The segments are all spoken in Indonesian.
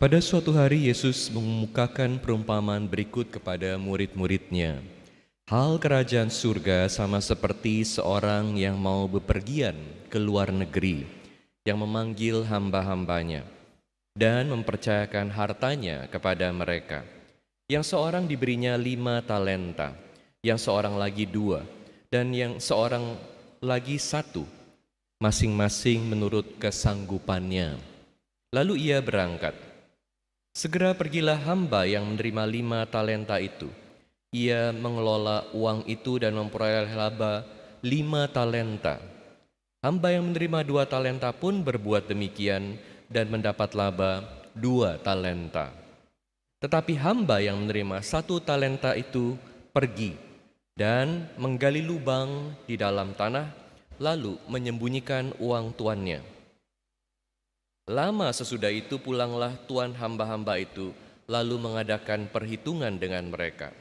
Pada suatu hari Yesus mengemukakan perumpamaan berikut kepada murid-muridnya. Hal kerajaan surga sama seperti seorang yang mau bepergian ke luar negeri, yang memanggil hamba-hambanya dan mempercayakan hartanya kepada mereka. Yang seorang diberinya 5 talenta, yang seorang lagi 2, dan yang seorang lagi 1, masing-masing menurut kesanggupannya. Lalu ia berangkat. Segera pergilah hamba yang menerima 5 talenta itu. Ia mengelola uang itu dan memperoleh laba 5 talenta. Hamba yang menerima 2 talenta pun berbuat demikian dan mendapat laba 2 talenta. Tetapi hamba yang menerima 1 talenta itu pergi dan menggali lubang di dalam tanah, lalu menyembunyikan uang tuannya. Lama sesudah itu pulanglah tuan hamba-hamba itu, lalu mengadakan perhitungan dengan mereka.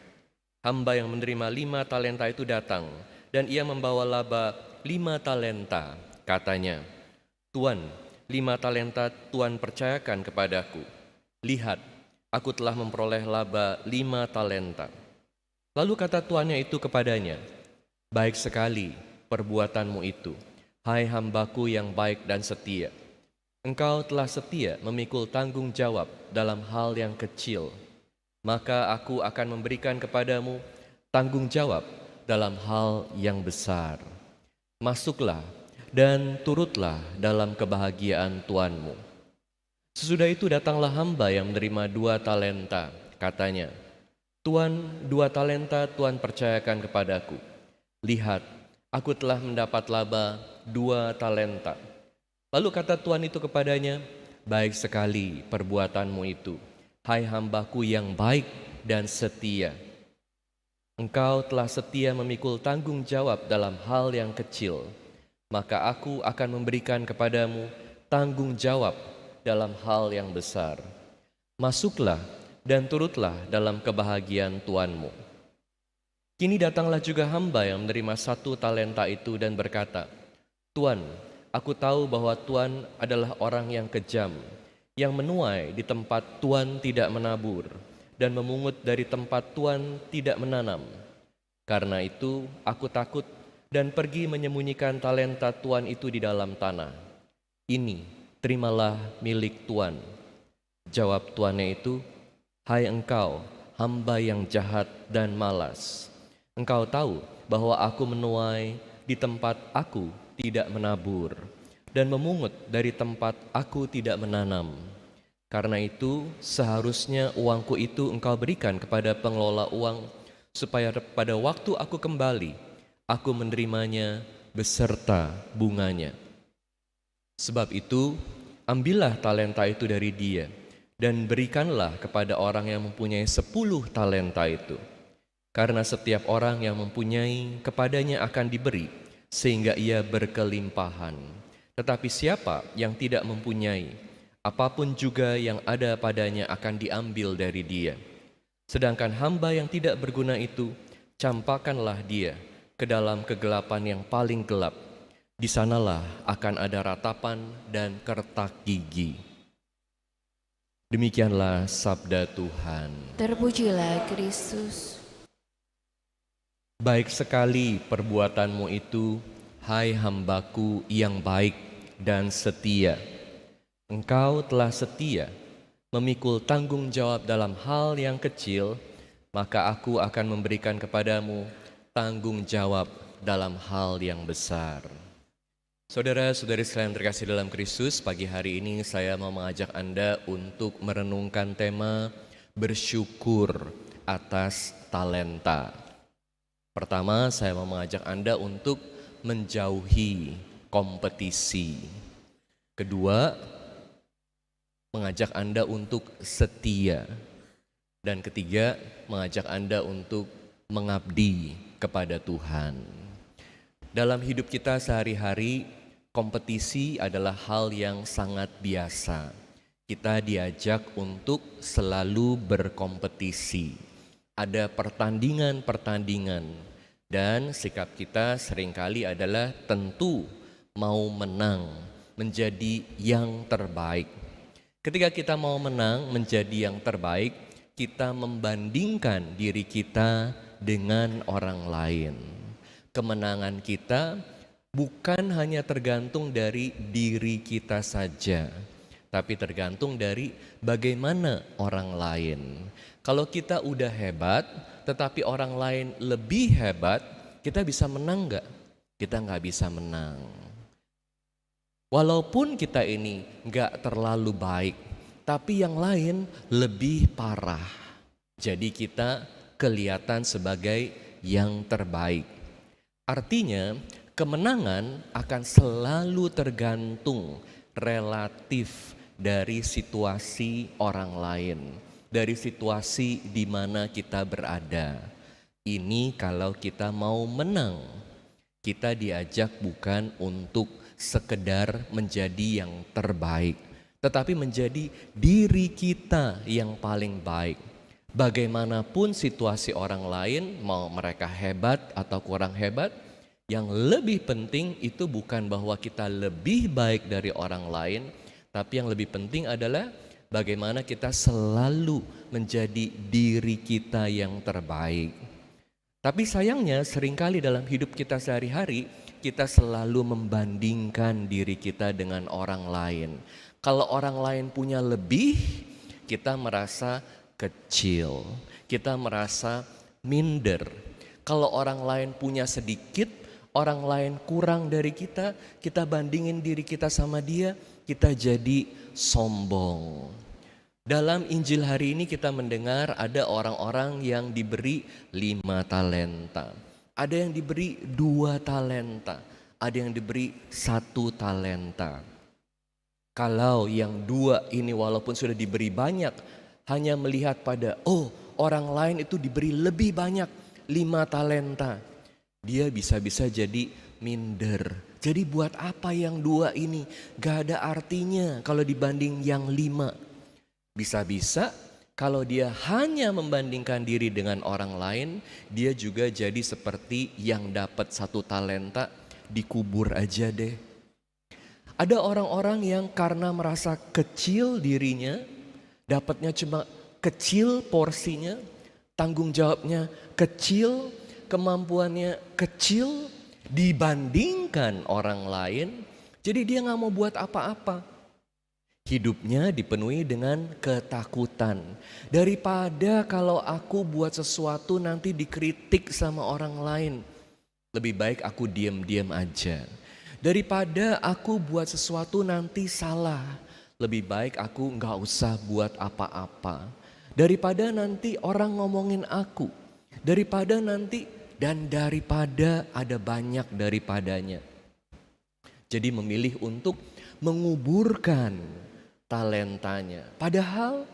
Hamba yang menerima 5 talenta itu datang, dan ia membawa laba 5 talenta. Katanya, "Tuan, 5 talenta Tuan percayakan kepadaku. Lihat, aku telah memperoleh laba 5 talenta." Lalu kata tuannya itu kepadanya, "Baik sekali perbuatanmu itu, hai hambaku yang baik dan setia. Engkau telah setia memikul tanggung jawab dalam hal yang kecil, maka aku akan memberikan kepadamu tanggung jawab dalam hal yang besar. Masuklah dan turutlah dalam kebahagiaan tuanmu." Sesudah itu datanglah hamba yang menerima 2 talenta. Katanya, "Tuan, 2 talenta Tuan percayakan kepadaku. Lihat, aku telah mendapat laba 2 talenta." Lalu kata tuan itu kepadanya, "Baik sekali perbuatanmu itu, hai hambaku yang baik dan setia. Engkau telah setia memikul tanggung jawab dalam hal yang kecil, maka aku akan memberikan kepadamu tanggung jawab dalam hal yang besar. Masuklah dan turutlah dalam kebahagiaan tuanmu." Kini datanglah juga hamba yang menerima 1 talenta itu dan berkata, "Tuan, aku tahu bahwa Tuan adalah orang yang kejam, yang menuai di tempat Tuan tidak menabur, dan memungut dari tempat Tuan tidak menanam. Karena itu aku takut dan pergi menyembunyikan talenta Tuan itu di dalam tanah. Ini, terimalah milik Tuan." Jawab tuannya itu, "Hai engkau, hamba yang jahat dan malas. Engkau tahu bahwa aku menuai di tempat aku tidak menabur, dan memungut dari tempat aku tidak menanam. Karena itu seharusnya uangku itu engkau berikan kepada pengelola uang, supaya pada waktu aku kembali, aku menerimanya beserta bunganya. Sebab itu, ambillah talenta itu dari dia, dan berikanlah kepada orang yang mempunyai 10 talenta itu. Karena setiap orang yang mempunyai, kepadanya akan diberi, sehingga ia berkelimpahan. Tetapi siapa yang tidak mempunyai, apapun juga yang ada padanya akan diambil dari dia. Sedangkan hamba yang tidak berguna itu, campakkanlah dia ke dalam kegelapan yang paling gelap. Di sanalah akan ada ratapan dan kertak gigi." Demikianlah sabda Tuhan. Terpujilah Kristus. Baik sekali perbuatanmu itu, hai hambaku yang baik dan setia. Engkau telah setia memikul tanggung jawab dalam hal yang kecil, maka aku akan memberikan kepadamu tanggung jawab dalam hal yang besar. Saudara-saudari sekalian terkasih dalam Kristus, pagi hari ini saya mau mengajak Anda untuk merenungkan tema bersyukur atas talenta. Pertama, saya mau mengajak Anda untuk menjauhi kompetisi. Kedua, mengajak Anda untuk setia. Dan ketiga, mengajak Anda untuk mengabdi kepada Tuhan. Dalam hidup kita sehari-hari, kompetisi adalah hal yang sangat biasa. Kita diajak untuk selalu berkompetisi. Ada pertandingan-pertandingan, dan sikap kita seringkali adalah tentu mau menang, menjadi yang terbaik. Ketika kita mau menang menjadi yang terbaik, kita membandingkan diri kita dengan orang lain. Kemenangan kita bukan hanya tergantung dari diri kita saja, tapi tergantung dari bagaimana orang lain. Kalau kita udah hebat, tetapi orang lain lebih hebat, kita bisa menang nggak? Kita nggak bisa menang. Walaupun kita ini nggak terlalu baik, tapi yang lain lebih parah. Jadi kita kelihatan sebagai yang terbaik. Artinya kemenangan akan selalu tergantung relatif dari situasi orang lain, dari situasi di mana kita berada. Ini kalau kita mau menang, kita diajak bukan untuk sekedar menjadi yang terbaik, tetapi menjadi diri kita yang paling baik. Bagaimanapun situasi orang lain, mau mereka hebat atau kurang hebat, yang lebih penting itu bukan bahwa kita lebih baik dari orang lain, tapi yang lebih penting adalah bagaimana kita selalu menjadi diri kita yang terbaik. Tapi sayangnya seringkali dalam hidup kita sehari-hari, kita selalu membandingkan diri kita dengan orang lain. Kalau orang lain punya lebih, kita merasa kecil, kita merasa minder. Kalau orang lain punya sedikit, orang lain kurang dari kita bandingin diri kita sama dia, kita jadi sombong. Dalam Injil hari ini kita mendengar ada orang-orang yang diberi 5 talenta. Ada yang diberi 2 talenta, ada yang diberi 1 talenta. Kalau yang 2 ini walaupun sudah diberi banyak, hanya melihat pada orang lain itu diberi lebih banyak 5 talenta, dia bisa-bisa jadi minder. Jadi buat apa yang 2 ini? Gak ada artinya kalau dibanding yang 5. Bisa-bisa kalau dia hanya membandingkan diri dengan orang lain, dia juga jadi seperti yang dapat 1 talenta, dikubur aja deh. Ada orang-orang yang karena merasa kecil dirinya, dapatnya cuma kecil porsinya, tanggung jawabnya kecil, kemampuannya kecil dibandingkan orang lain, jadi dia gak mau buat apa-apa. Hidupnya dipenuhi dengan ketakutan. Daripada kalau aku buat sesuatu nanti dikritik sama orang lain, lebih baik aku diam-diam aja. Daripada aku buat sesuatu nanti salah, lebih baik aku gak usah buat apa-apa. Daripada nanti orang ngomongin aku, daripada nanti dan daripada ada banyak daripadanya. Jadi memilih untuk menguburkan talentanya. Padahal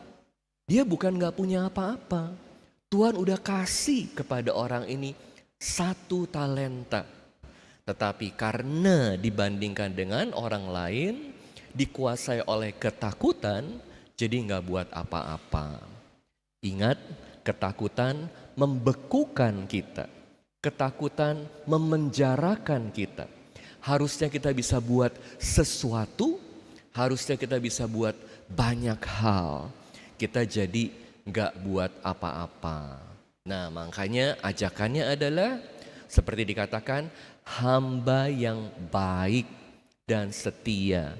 dia bukan gak punya apa-apa. Tuhan udah kasih kepada orang ini 1 talenta. Tetapi karena dibandingkan dengan orang lain, dikuasai oleh ketakutan, jadi gak buat apa-apa. Ingat, ketakutan membekukan kita. Ketakutan memenjarakan kita. Harusnya kita bisa buat sesuatu, harusnya kita bisa buat banyak hal. Kita jadi gak buat apa-apa. Nah, makanya ajakannya adalah seperti dikatakan, hamba yang baik dan setia.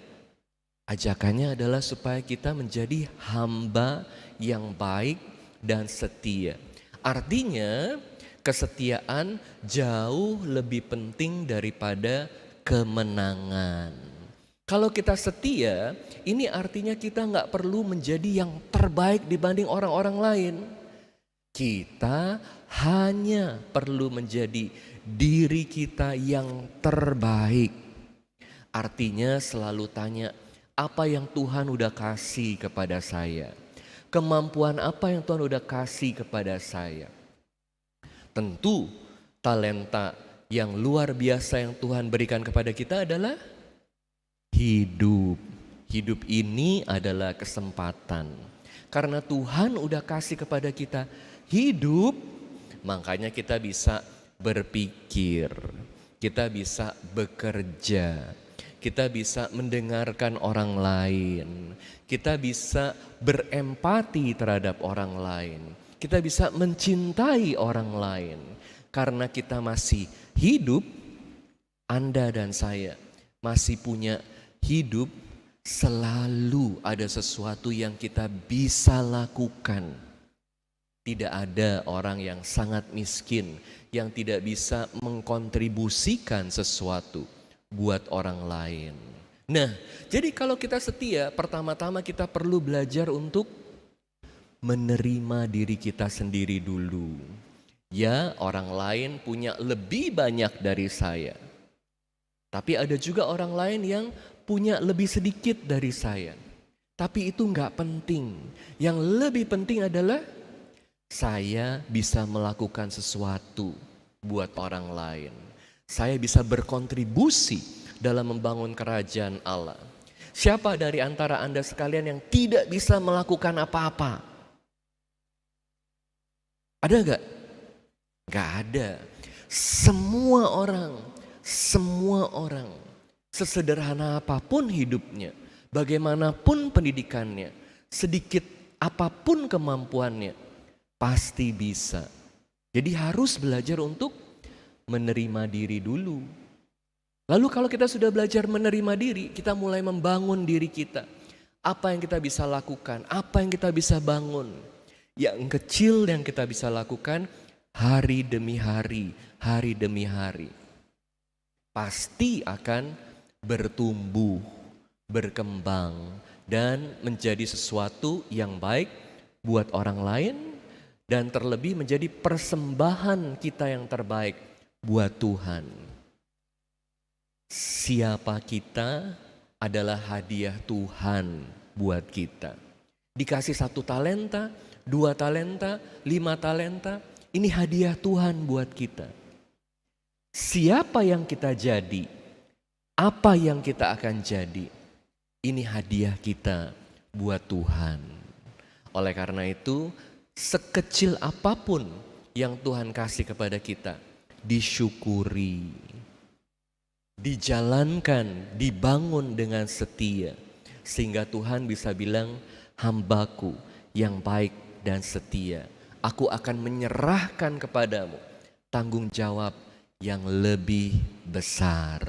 Ajakannya adalah supaya kita menjadi hamba yang baik dan setia. Artinya kesetiaan jauh lebih penting daripada kemenangan. Kalau kita setia, ini artinya kita gak perlu menjadi yang terbaik dibanding orang-orang lain. Kita hanya perlu menjadi diri kita yang terbaik. Artinya selalu tanya, apa yang Tuhan udah kasih kepada saya? Kemampuan apa yang Tuhan udah kasih kepada saya? Tentu talenta yang luar biasa yang Tuhan berikan kepada kita adalah hidup. Hidup ini adalah kesempatan. Karena Tuhan udah kasih kepada kita hidup, makanya kita bisa berpikir, kita bisa bekerja, kita bisa mendengarkan orang lain, kita bisa berempati terhadap orang lain, kita bisa mencintai orang lain. Karena kita masih hidup, Anda dan saya masih punya hidup, selalu ada sesuatu yang kita bisa lakukan. Tidak ada orang yang sangat miskin yang tidak bisa mengkontribusikan sesuatu buat orang lain. Nah, jadi kalau kita setia, pertama-tama kita perlu belajar untuk menerima diri kita sendiri dulu. Ya, orang lain punya lebih banyak dari saya. Tapi ada juga orang lain yang punya lebih sedikit dari saya. Tapi itu enggak penting. Yang lebih penting adalah saya bisa melakukan sesuatu buat orang lain. Saya bisa berkontribusi dalam membangun kerajaan Allah. Siapa dari antara Anda sekalian yang tidak bisa melakukan apa-apa? Ada enggak? Enggak ada. Semua orang, sesederhana apapun hidupnya, bagaimanapun pendidikannya, sedikit apapun kemampuannya, pasti bisa. Jadi harus belajar untuk menerima diri dulu. Lalu kalau kita sudah belajar menerima diri, kita mulai membangun diri kita. Apa yang kita bisa lakukan, apa yang kita bisa bangun. Yang kecil yang kita bisa lakukan hari demi hari, hari demi hari. Pasti akan bertumbuh, berkembang, dan menjadi sesuatu yang baik buat orang lain, dan terlebih menjadi persembahan kita yang terbaik buat Tuhan. Siapa kita adalah hadiah Tuhan buat kita. Dikasih 1 talenta, 2 talenta, 5 talenta, ini hadiah Tuhan buat kita. Siapa yang kita jadi, apa yang kita akan jadi, ini hadiah kita buat Tuhan. Oleh karena itu, sekecil apapun yang Tuhan kasih kepada kita, disyukuri, dijalankan, dibangun dengan setia. Sehingga Tuhan bisa bilang, hambaku yang baik dan setia. Aku akan menyerahkan kepadamu tanggung jawab yang lebih besar.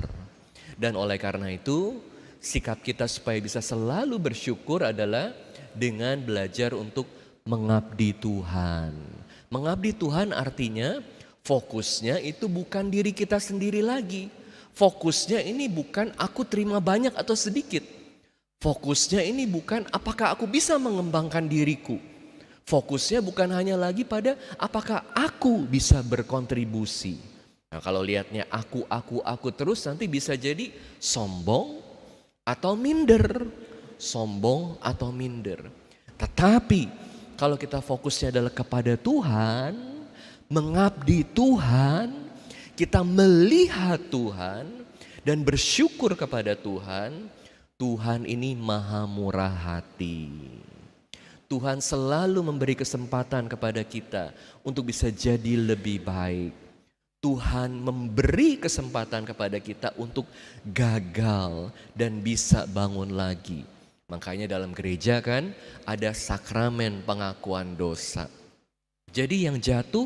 Dan oleh karena itu, sikap kita supaya bisa selalu bersyukur adalah dengan belajar untuk mengabdi Tuhan. Mengabdi Tuhan artinya fokusnya itu bukan diri kita sendiri lagi. Fokusnya ini bukan aku terima banyak atau sedikit. Fokusnya ini bukan apakah aku bisa mengembangkan diriku. Fokusnya bukan hanya lagi pada apakah aku bisa berkontribusi. Nah, kalau lihatnya aku terus nanti bisa jadi sombong atau minder. Sombong atau minder. Tetapi kalau kita fokusnya adalah kepada Tuhan, mengabdi Tuhan, kita melihat Tuhan dan bersyukur kepada Tuhan, Tuhan ini maha murah hati. Tuhan selalu memberi kesempatan kepada kita untuk bisa jadi lebih baik. Tuhan memberi kesempatan kepada kita untuk gagal dan bisa bangun lagi. Makanya dalam gereja kan ada sakramen pengakuan dosa. Jadi yang jatuh,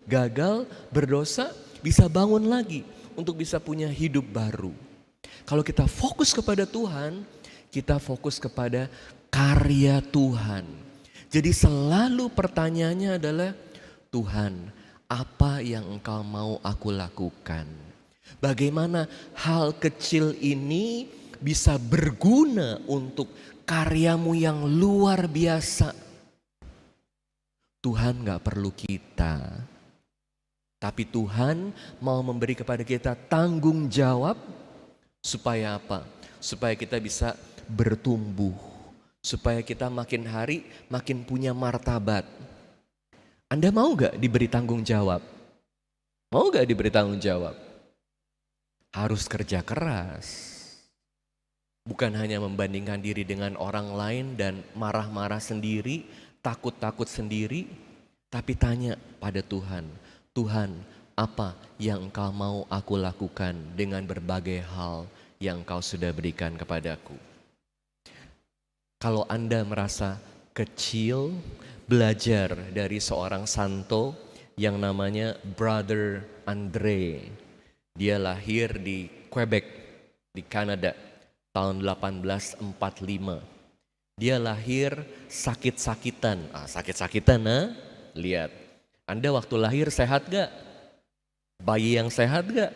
gagal, berdosa bisa bangun lagi untuk bisa punya hidup baru. Kalau kita fokus kepada Tuhan, kita fokus kepada karya Tuhan. Jadi selalu pertanyaannya adalah, Tuhan, apa yang Engkau mau aku lakukan? Bagaimana hal kecil ini bisa berguna untuk karyamu yang luar biasa? Tuhan gak perlu kita, tapi Tuhan mau memberi kepada kita tanggung jawab. Supaya apa? Supaya kita bisa bertumbuh. Supaya kita makin hari makin punya martabat. Anda mau gak diberi tanggung jawab? Mau gak diberi tanggung jawab? Harus kerja keras. Bukan hanya membandingkan diri dengan orang lain dan marah-marah sendiri, takut-takut sendiri. Tapi tanya pada Tuhan, Tuhan, apa yang Engkau mau aku lakukan dengan berbagai hal yang Kau sudah berikan kepadaku. Kalau Anda merasa kecil, belajar dari seorang santo yang namanya Brother Andre. Dia lahir di Quebec, di Kanada, tahun 1845. Dia lahir sakit-sakitan. Sakit-sakitan, lihat. Anda waktu lahir sehat gak? Bayi yang sehat gak?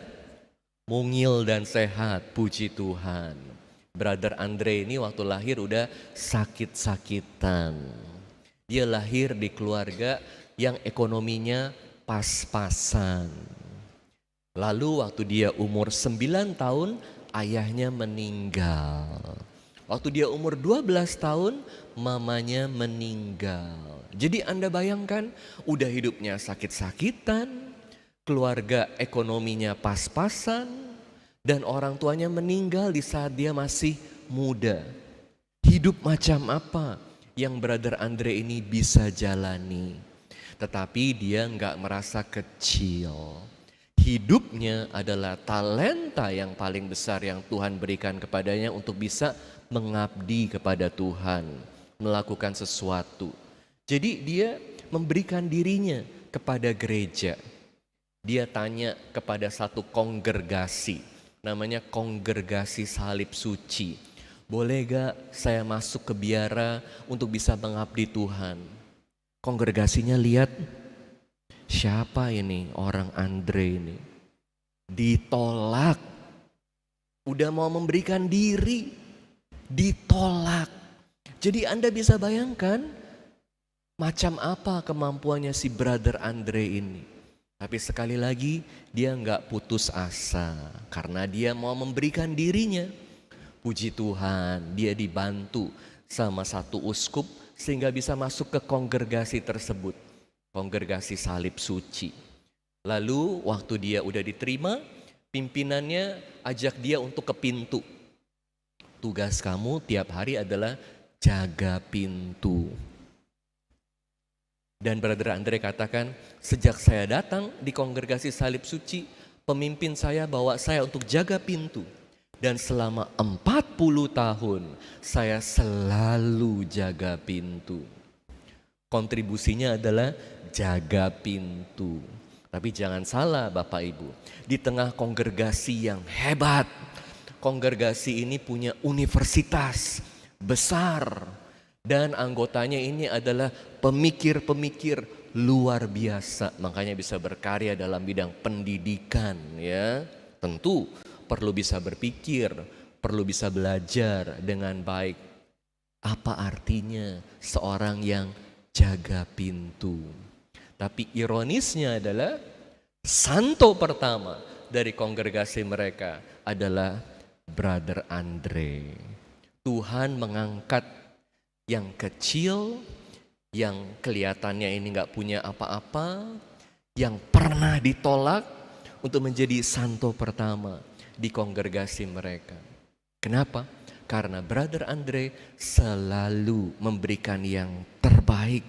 Mungil dan sehat, puji Tuhan. Brother Andre ini waktu lahir udah sakit-sakitan. Dia lahir di keluarga yang ekonominya pas-pasan. Lalu waktu dia umur 9 tahun, ayahnya meninggal. Waktu dia umur 12 tahun, mamanya meninggal. Jadi Anda bayangkan, udah hidupnya sakit-sakitan, keluarga ekonominya pas-pasan, dan orang tuanya meninggal di saat dia masih muda. Hidup macam apa yang Brother Andre ini bisa jalani? Tetapi dia nggak merasa kecil. Hidupnya adalah talenta yang paling besar yang Tuhan berikan kepadanya untuk bisa mengabdi kepada Tuhan, melakukan sesuatu. Jadi dia memberikan dirinya kepada gereja. Dia tanya kepada satu kongregasi, namanya Kongregasi Salib Suci. Boleh gak saya masuk ke biara untuk bisa mengabdi Tuhan? Kongregasinya lihat, siapa ini orang Andre ini? Ditolak. Udah mau memberikan diri, ditolak. Jadi Anda bisa bayangkan macam apa kemampuannya si Brother Andre ini. Tapi sekali lagi dia nggak putus asa karena dia mau memberikan dirinya. Puji Tuhan, dia dibantu sama satu uskup sehingga bisa masuk ke kongregasi tersebut. Kongregasi Salib Suci. Lalu waktu dia udah diterima, pimpinannya ajak dia untuk ke pintu. Tugas kamu tiap hari adalah jaga pintu. Dan Brother Andre katakan, sejak saya datang di Kongregasi Salib Suci, pemimpin saya bawa saya untuk jaga pintu. Dan selama 40 tahun saya selalu jaga pintu. Kontribusinya adalah jaga pintu. Tapi jangan salah Bapak Ibu, di tengah kongregasi yang hebat, kongregasi ini punya universitas besar. Dan anggotanya ini adalah pemikir-pemikir luar biasa. Makanya bisa berkarya dalam bidang pendidikan ya. Tentu perlu bisa berpikir, perlu bisa belajar dengan baik. Apa artinya seorang yang jaga pintu? Tapi ironisnya adalah santo pertama dari kongregasi mereka adalah Brother Andre. Tuhan mengangkat yang kecil, yang kelihatannya ini gak punya apa-apa, yang pernah ditolak untuk menjadi santo pertama di kongregasi mereka. Kenapa? Karena Brother Andre selalu memberikan yang terbaik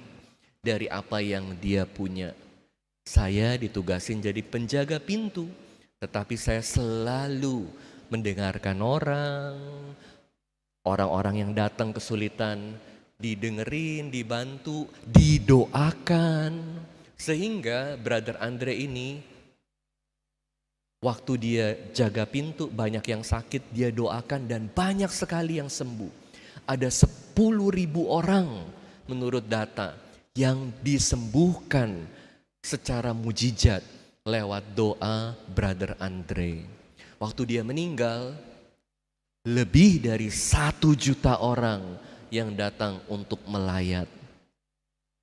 dari apa yang dia punya. Saya ditugasin jadi penjaga pintu, tetapi saya selalu mendengarkan orang-orang yang datang kesulitan, didengerin, dibantu, didoakan. Sehingga Brother Andre ini, waktu dia jaga pintu, banyak yang sakit, dia doakan dan banyak sekali yang sembuh. Ada 10.000 orang menurut data yang disembuhkan secara mujizat lewat doa Brother Andre. Waktu dia meninggal, lebih dari 1 juta orang yang datang untuk melayat.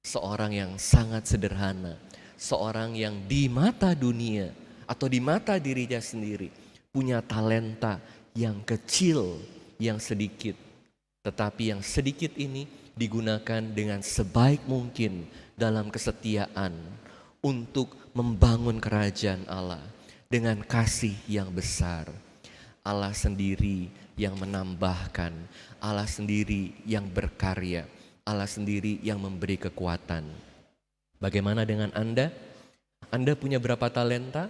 Seorang yang sangat sederhana, seorang yang di mata dunia atau di mata dirinya sendiri punya talenta yang kecil, yang sedikit. Tetapi yang sedikit ini digunakan dengan sebaik mungkin dalam kesetiaan untuk membangun kerajaan Allah dengan kasih yang besar. Allah sendiri yang menambahkan, Allah sendiri yang berkarya, Allah sendiri yang memberi kekuatan. Bagaimana dengan Anda? Anda punya berapa talenta?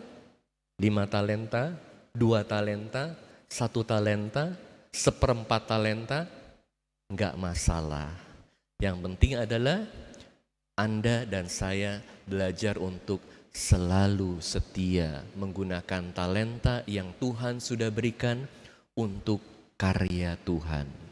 5 talenta, 2 talenta, 1 talenta, 1/4 talenta, enggak masalah. Yang penting adalah Anda dan saya belajar untuk selalu setia menggunakan talenta yang Tuhan sudah berikan untuk karya Tuhan.